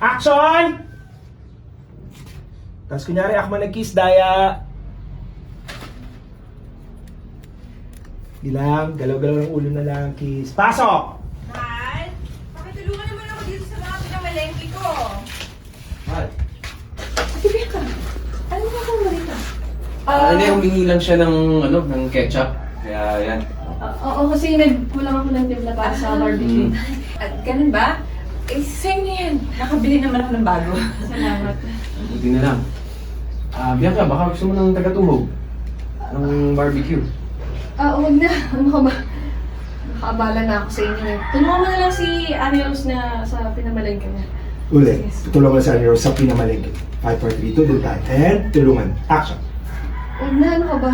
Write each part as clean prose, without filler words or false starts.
Action! Tapos kunyari ako man nag-kiss, daya. Di lang, galaw-galaw ng ulo na lang, kiss. Pasok! Mahal, pakitulungan naman ako dito sa mga pinamalengke ko. Mahal. Rebecca, ano nga kung marita? Hindi, humingi lang siya ng, ng ketchup. Kaya yan. Oo, kasi nagkulang ako ng timpla para sa barbecue. At ganun ba? Eh, sa'yo na yan. Nakabili naman ako ng bago. Salamat. Buti na lang. Bianca, baka gusto mo ng tagatuhog. Ng barbecue. Huwag na. Ano ka ba? Nakaabala na ako sa inyo. Tulungan mo na lang si Annie Rose na sa pinamalengke niya. Ulit, tutulungan sa inyo sa pinamalingkit. 5, 4, 3, 2, doon tayo. And, tulungan. Action! Huwag na, ano ka ba?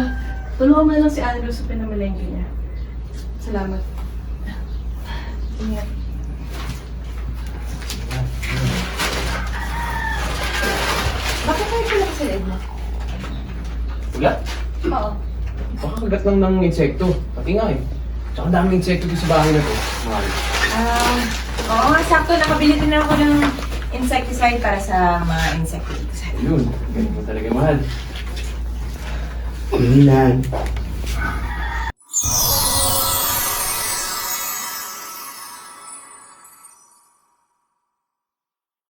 Tulungan mo na lang si Annie Rose sa pinamalengke niya. Salamat. Ingat. Bakit kayo pala sa leeg mo? Wala. Oo. Baka kagat lang ng insekto. Pati nga eh. Tsaka daming insekto dito sa bahay na to. Mahal. Oo nga, sakto. Nakabili din ako ng insecticide para sa mga insekto dito sa Yun. Ganun mo talaga mahal. Kulinan.